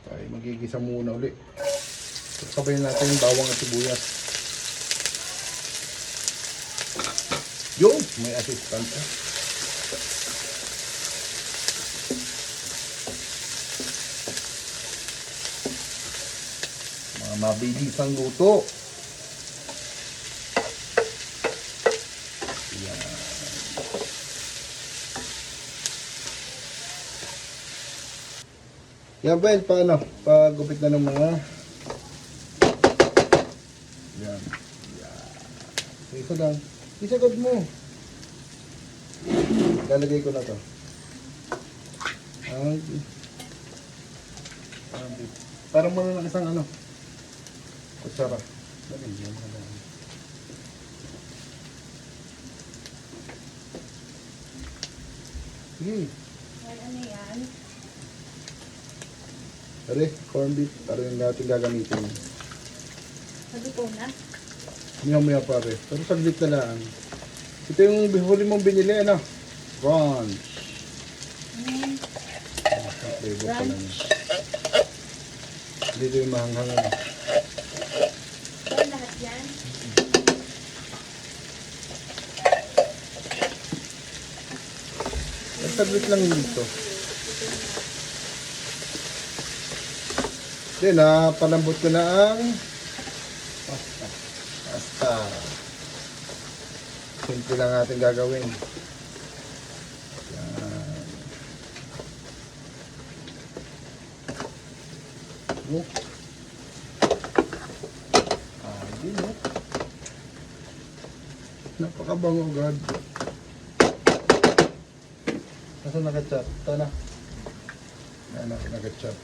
Ay, magigisa muna uli. Sabayin natin yung bawang at sibuyas. Yung may assistant eh. Mga mabilis ang luto. Yan. Yan Ben, paano? Pagupit na ng mga yan. Yan. Isa lang. Isagad mo. Lalagay ko na to. Parang mo na isang ano. Kutsara. Sige. Ay, ano yan? Pare, corn beef. Para yung natin gagamitin. Sabi ko na. Maya pare. Pero saglit na lang. Ito yung huli mong binili, ano? Brunch. Flavor pa lang. Dito yung mahanghang ano. Ba lahat yan? Saglit lang dito. Then, palambot ko na ang pasta. Pasta. Simple lang natin gagawin. Yan. Oh. Ayun, oh. Napakabango agad. Nasaan nakachat? Ito na. Yan na, nakachat.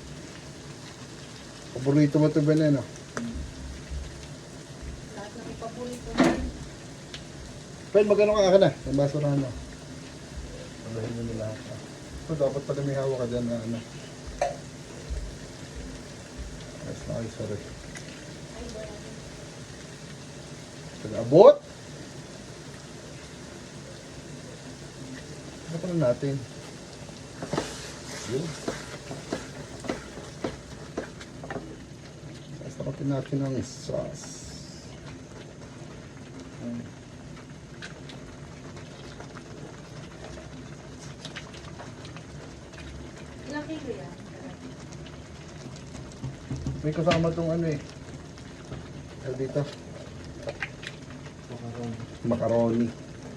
Paborito mo ito ba na, no? Lahat ng ipapulit ko na. Pero magano ka na? Yung basurahan mo. Palahin mo nila lahat. So, dapat pala may hawak ka dyan na ano. Ayos na ayos, sorry. Ay, wala. Taga-abot! Ano pa na natin? Yun. Sasapatin natin ang sauce. Ilang kilo yan? May kasama tong ano eh. Ano dito? Macaroni.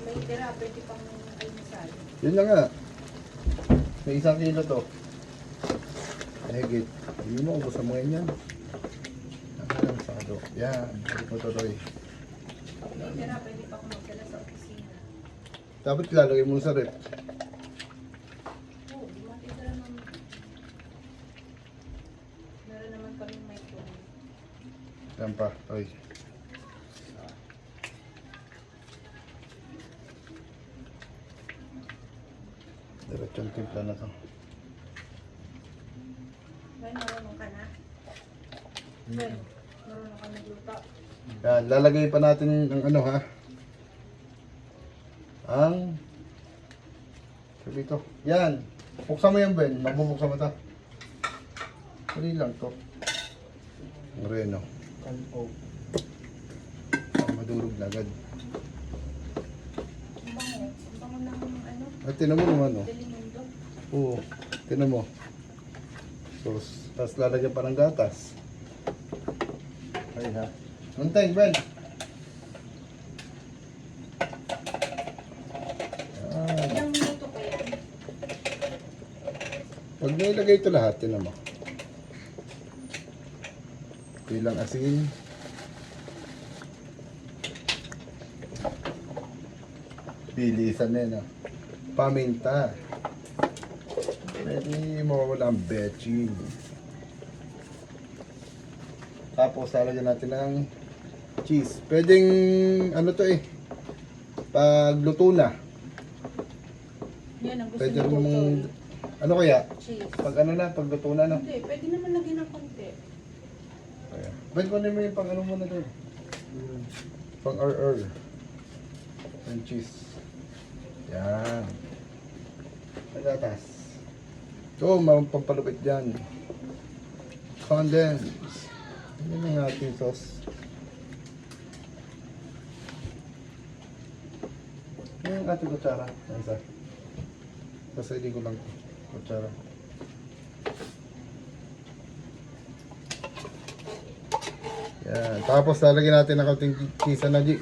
May tira, pwede pang almusal. Yun na nga. May 1 kilo to. Higit. Hindi mo, ubos mo ngayon yan. Ano lang sado. Yan. Higit mo tuloy. May tira, pwede pang magdala sa opisina. Dapat ilalagay mo sa rep. Oo, di matitira naman. Meron naman kaming microwave. Yan pa. Oy. Diretsong timpla na to. May marunong ka na? May marunong ka nagluto? Yan. Lalagay pa natin ang ano ha. Ang dito. Yan. Buksan mo yan, Ben. Mabubuksan mo ito. Dali lang to. Ang reno. Madurog na agad. Ang bango. Ang bango ng ano? At tinan mo naman, oh. Delimundo. Oo. Tinan mo. So, tapos lalagyan pa ng gatas. Ay ha. Untay, Ben. Ilang minuto pa yan? Pag nailagay ito lahat, tinan mo. Bilang asin. Bilisan na yun, ah. Paminta. Pwede mawawala ang betching. Tapos, lalagyan natin ng cheese. Pwedeng, ano to eh, pagluto na. Yan ang gusto Pwede ni rin Tutol. namang, ano kaya? Cheese. Pag ano na, pagluto na, no? Hindi, pwede naman lagyan ng konti. Kaya. Pwede ko mo yung pang ano mo na doon. Pang RR. Yung cheese. Yan. Pagatas. Ito, pampalupit dyan. Condense. Yan ang ating sauce. Yan ang ating kutsara. Yan isa. Pasailing ko lang ito. Kutsara. Yan. Tapos lalagyan natin ng kaunting cheese na G.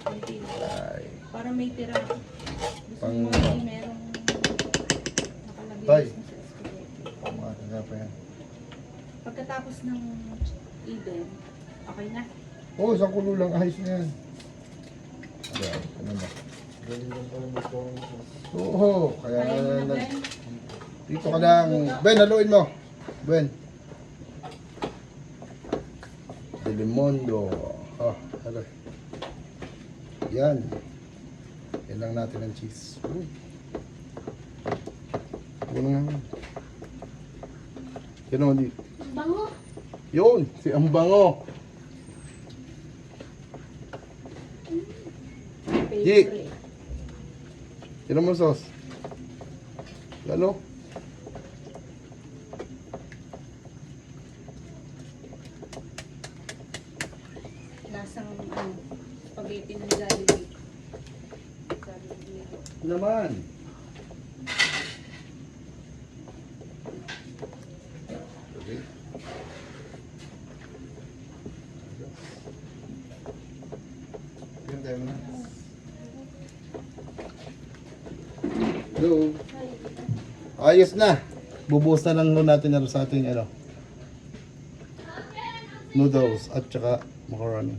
Konti lang. Ay. Para may tira. Gusto Pang- mo yung merong nakalagay Tay. sa spaghetti. Makakaya pa yan. Pagkatapos ng even, okay na. Oo, isang kulo lang. Ayos na yan. Ayan. Ano ba? Oo, kaya Kaya mo na, Ben? dito ka lang. Ben, haluin mo. Ben. Delimondo. Oh, halo. Yan. Yan lang natin ang cheese. Ano nga. Yan o, di. Bango. Yun, si Ambango. Favorite. Yan mo sauce. Lalo. Lasang spaghetti ng Jollibee. Jollibee. Naman. Okay. Yan tayo na. Hello. Ayos na. Bubuhos na lang natin sa ating noodles at saka macaroni.